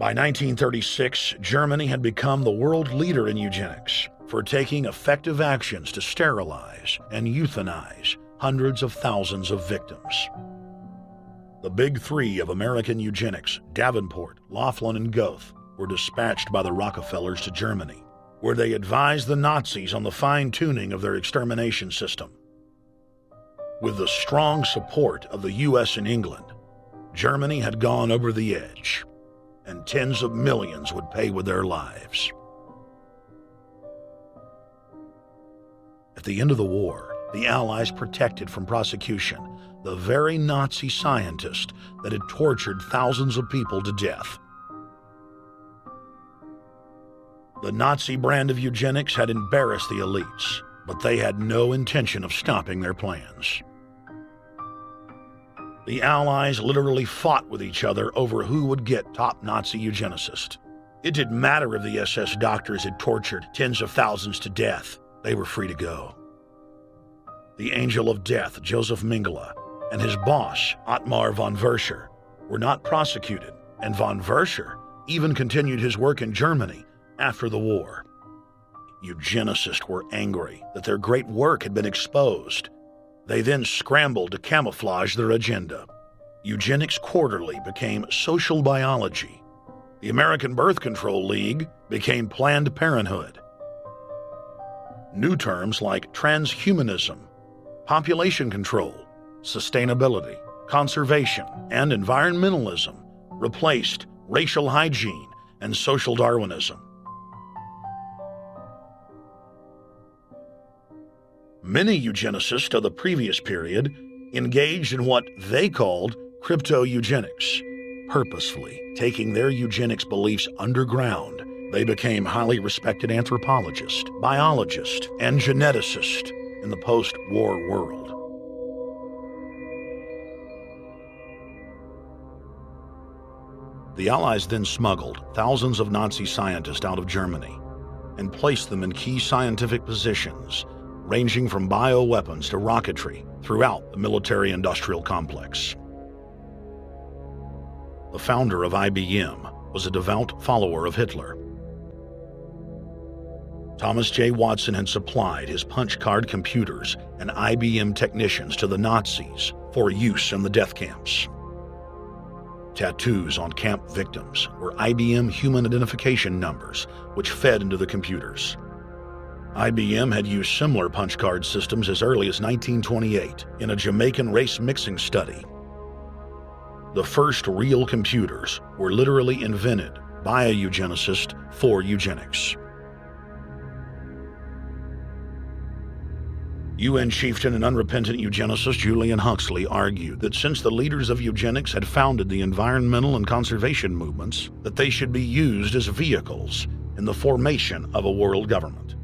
By 1936, Germany had become the world leader in eugenics for taking effective actions to sterilize and euthanize hundreds of thousands of victims. The big three of American eugenics, Davenport, Laughlin, and Goethe, were dispatched by the Rockefellers to Germany, where they advised the Nazis on the fine-tuning of their extermination system. With the strong support of the U.S. and England, Germany had gone over the edge, and tens of millions would pay with their lives. At the end of the war, the Allies protected from prosecution the very Nazi scientist that had tortured thousands of people to death. The Nazi brand of eugenics had embarrassed the elites, but they had no intention of stopping their plans. The Allies literally fought with each other over who would get top Nazi eugenicist. It didn't matter if the SS doctors had tortured tens of thousands to death. They were free to go. The Angel of Death, Joseph Mengele, and his boss, Ottmar von Verscher, were not prosecuted, and von Verscher even continued his work in Germany after the war. Eugenicists were angry that their great work had been exposed. They then scrambled to camouflage their agenda. Eugenics Quarterly became Social Biology. The American Birth Control League became Planned Parenthood. New terms like transhumanism, population control, sustainability, conservation, and environmentalism replaced racial hygiene and social Darwinism. Many eugenicists of the previous period engaged in what they called crypto-eugenics, purposefully taking their eugenics beliefs underground. They became highly respected anthropologists, biologists, and geneticists in the post-war world. The Allies then smuggled thousands of Nazi scientists out of Germany and placed them in key scientific positions, ranging from bioweapons to rocketry throughout the military-industrial complex. The founder of IBM was a devout follower of Hitler. Thomas J. Watson had supplied his punch card computers and IBM technicians to the Nazis for use in the death camps. Tattoos on camp victims were IBM human identification numbers, which fed into the computers. IBM had used similar punch card systems as early as 1928 in a Jamaican race mixing study. The first real computers were literally invented by a eugenicist for eugenics. UN chieftain and unrepentant eugenicist Julian Huxley argued that since the leaders of eugenics had founded the environmental and conservation movements, that they should be used as vehicles in the formation of a world government.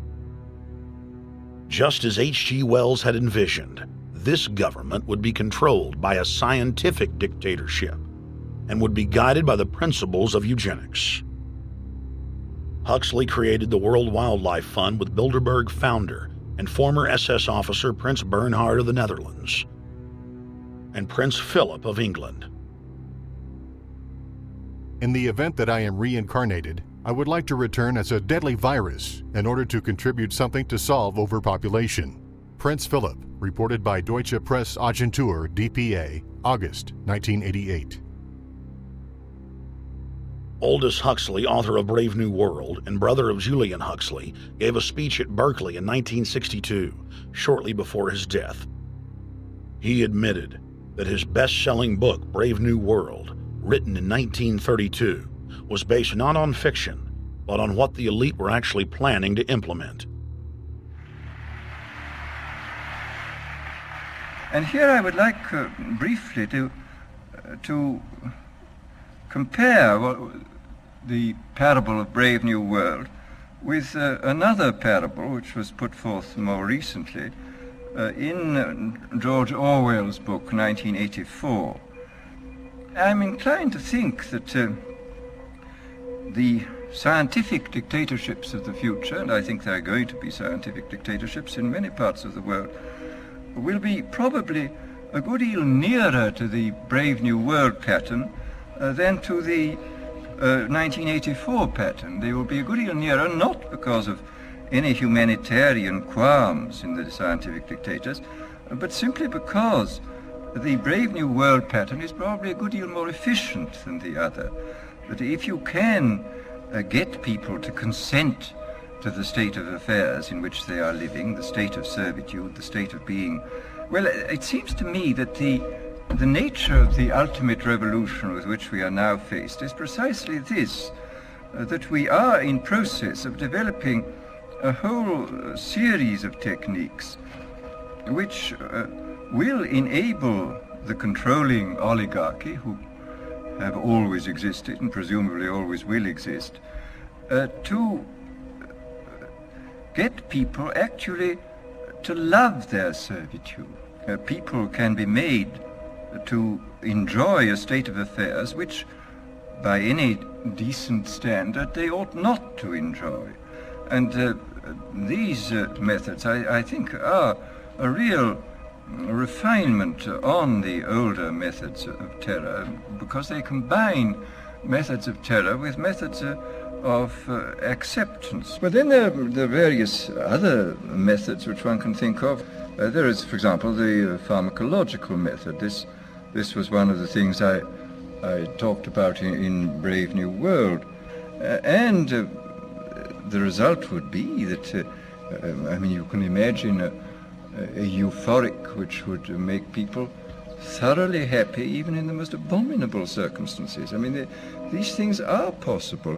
Just as H.G. Wells had envisioned, this government would be controlled by a scientific dictatorship and would be guided by the principles of eugenics. Huxley created the World Wildlife Fund with Bilderberg founder and former SS officer Prince Bernhard of the Netherlands and Prince Philip of England. In the event that I am reincarnated, I would like to return as a deadly virus in order to contribute something to solve overpopulation. Prince Philip, reported by Deutsche Presseagentur DPA, August 1988. Aldous Huxley, author of Brave New World and brother of Julian Huxley, gave a speech at Berkeley in 1962, shortly before his death. He admitted that his best-selling book, Brave New World, written in 1932, was based not on fiction, but on what the elite were actually planning to implement. And here I would like briefly to compare the parable of Brave New World with another parable which was put forth more recently in George Orwell's book 1984. I'm inclined to think that the scientific dictatorships of the future, and I think there are going to be scientific dictatorships in many parts of the world, will be probably a good deal nearer to the Brave New World pattern than to the 1984 pattern. They will be a good deal nearer, not because of any humanitarian qualms in the scientific dictators, but simply because the Brave New World pattern is probably a good deal more efficient than the other. That if you can get people to consent to the state of affairs in which they are living, the state of servitude, the state of being, well, it seems to me that the nature of the ultimate revolution with which we are now faced is precisely this, that we are in process of developing a whole series of techniques which will enable the controlling oligarchy, who have always existed and presumably always will exist, to get people actually to love their servitude. People can be made to enjoy a state of affairs which, by any decent standard, they ought not to enjoy. And these methods, I think, are a real refinement on the older methods of terror, because they combine methods of terror with methods of acceptance. But then there are various other methods which one can think of. There is, for example, the pharmacological method. This was one of the things I talked about in Brave New World. And the result would be that, you can imagine a euphoric which would make people thoroughly happy even in the most abominable circumstances. These things are possible.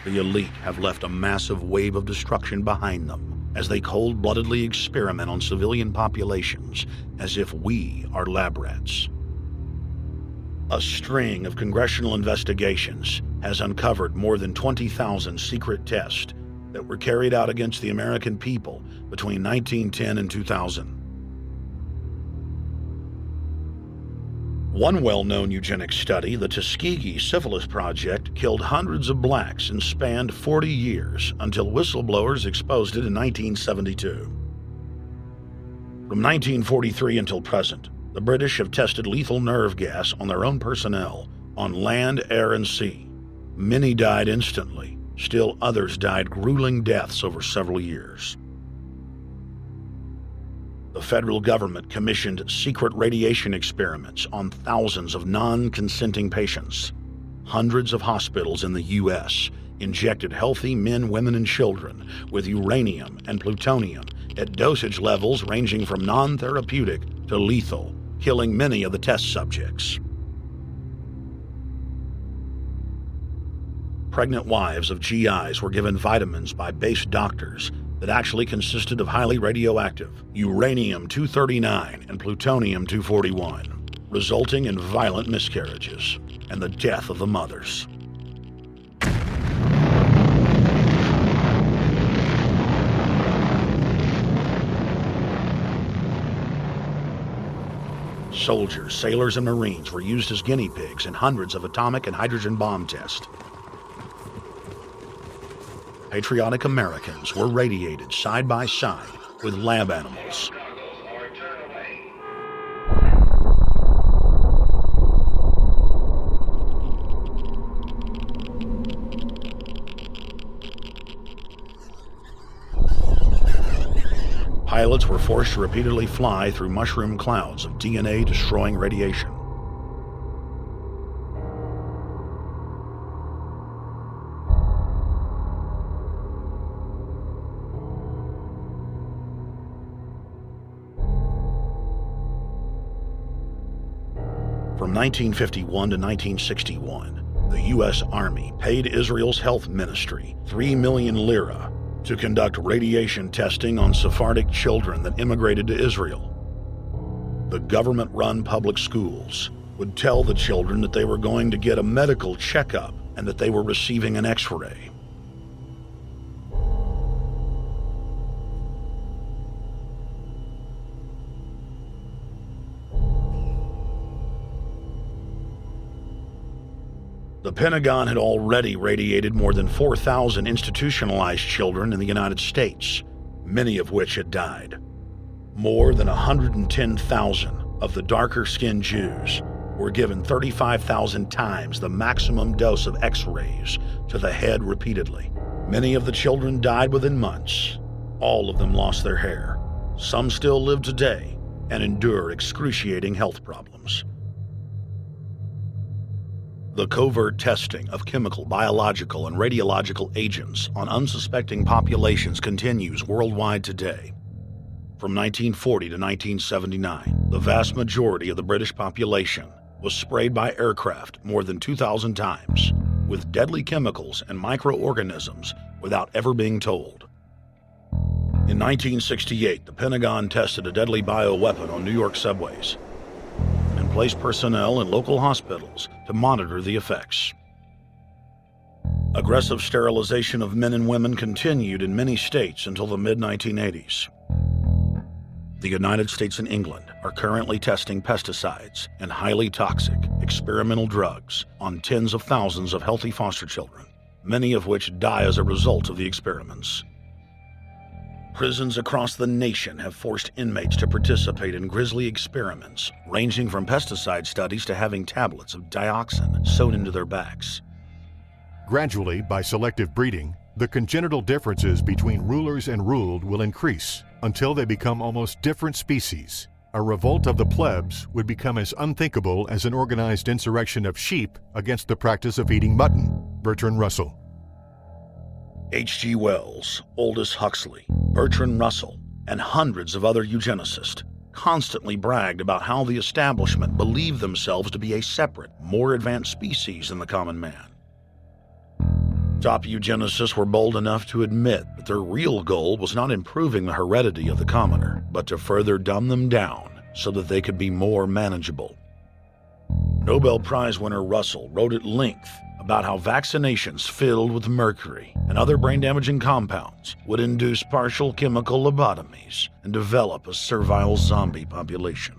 The elite have left a massive wave of destruction behind them as they cold-bloodedly experiment on civilian populations as if we are lab rats. A string of congressional investigations has uncovered more than 20,000 secret tests that were carried out against the American people between 1910 and 2000. One well-known eugenics study, the Tuskegee Syphilis Project, killed hundreds of blacks and spanned 40 years until whistleblowers exposed it in 1972. From 1943 until present, the British have tested lethal nerve gas on their own personnel, on land, air, and sea. Many died instantly. Still others died grueling deaths over several years. The federal government commissioned secret radiation experiments on thousands of non-consenting patients. Hundreds of hospitals in the U.S. injected healthy men, women, and children with uranium and plutonium at dosage levels ranging from non-therapeutic to lethal, killing many of the test subjects. Pregnant wives of GIs were given vitamins by base doctors that actually consisted of highly radioactive uranium-239 and plutonium-241, resulting in violent miscarriages and the death of the mothers. Soldiers, sailors, and Marines were used as guinea pigs in hundreds of atomic and hydrogen bomb tests. Patriotic Americans were radiated side by side with lab animals. Pilots were forced to repeatedly fly through mushroom clouds of DNA-destroying radiation. From 1951 to 1961, the U.S. Army paid Israel's health ministry 3 million lira to conduct radiation testing on Sephardic children that immigrated to Israel. The government-run public schools would tell the children that they were going to get a medical checkup and that they were receiving an X-ray. The Pentagon had already radiated more than 4,000 institutionalized children in the United States, many of which had died. More than 110,000 of the darker-skinned Jews were given 35,000 times the maximum dose of X-rays to the head repeatedly. Many of the children died within months. All of them lost their hair. Some still live today and endure excruciating health problems. The covert testing of chemical, biological, and radiological agents on unsuspecting populations continues worldwide today. From 1940 to 1979, the vast majority of the British population was sprayed by aircraft more than 2,000 times with deadly chemicals and microorganisms without ever being told. In 1968, the Pentagon tested a deadly bioweapon on New York subways and placed personnel in local hospitals to monitor the effects. Aggressive sterilization of men and women continued in many states until the mid-1980s. The United States and England are currently testing pesticides and highly toxic experimental drugs on tens of thousands of healthy foster children, many of which die as a result of the experiments. Prisons across the nation have forced inmates to participate in grisly experiments, ranging from pesticide studies to having tablets of dioxin sewn into their backs. Gradually, by selective breeding, the congenital differences between rulers and ruled will increase until they become almost different species. A revolt of the plebs would become as unthinkable as an organized insurrection of sheep against the practice of eating mutton. Bertrand Russell. H.G. Wells, Aldous Huxley, Bertrand Russell, and hundreds of other eugenicists constantly bragged about how the establishment believed themselves to be a separate, more advanced species than the common man. Top eugenicists were bold enough to admit that their real goal was not improving the heredity of the commoner, but to further dumb them down so that they could be more manageable. Nobel Prize winner Russell wrote at length about how vaccinations filled with mercury and other brain-damaging compounds would induce partial chemical lobotomies and develop a servile zombie population.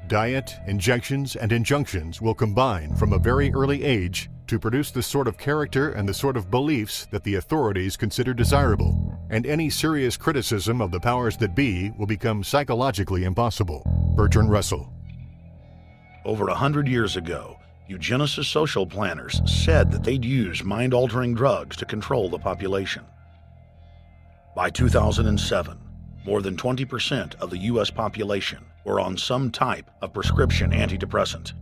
Diet, injections, and injunctions will combine from a very early age to produce the sort of character and the sort of beliefs that the authorities consider desirable, and any serious criticism of the powers that be will become psychologically impossible. Bertrand Russell. Over 100 years ago, eugenicist social planners said that they'd use mind-altering drugs to control the population. By 2007, more than 20% of the U.S. population were on some type of prescription antidepressant.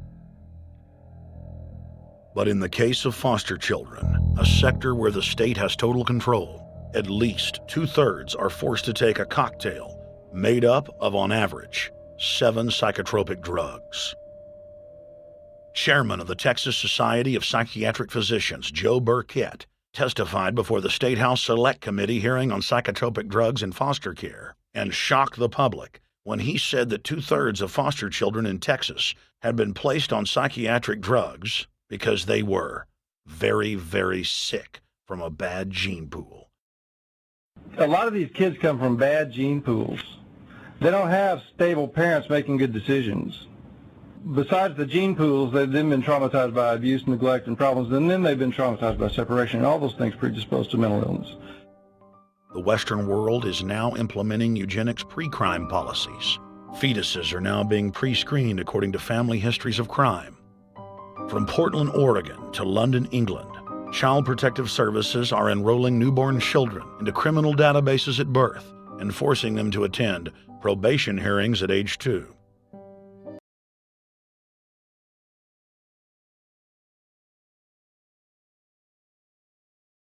But in the case of foster children, a sector where the state has total control, at least 2/3 are forced to take a cocktail made up of, on average, 7 psychotropic drugs. Chairman of the Texas Society of Psychiatric Physicians, Joe Burkett, testified before the State House Select Committee hearing on psychotropic drugs in foster care and shocked the public when he said that 2/3 of foster children in Texas had been placed on psychiatric drugs because they were very, very sick from a bad gene pool. A lot of these kids come from bad gene pools. They don't have stable parents making good decisions. Besides the gene pools, they've then been traumatized by abuse, neglect, and problems, and then they've been traumatized by separation, and all those things predispose to mental illness. The Western world is now implementing eugenics pre-crime policies. Fetuses are now being pre-screened according to family histories of crime. From Portland, Oregon to London, England, Child Protective Services are enrolling newborn children into criminal databases at birth and forcing them to attend probation hearings at age 2.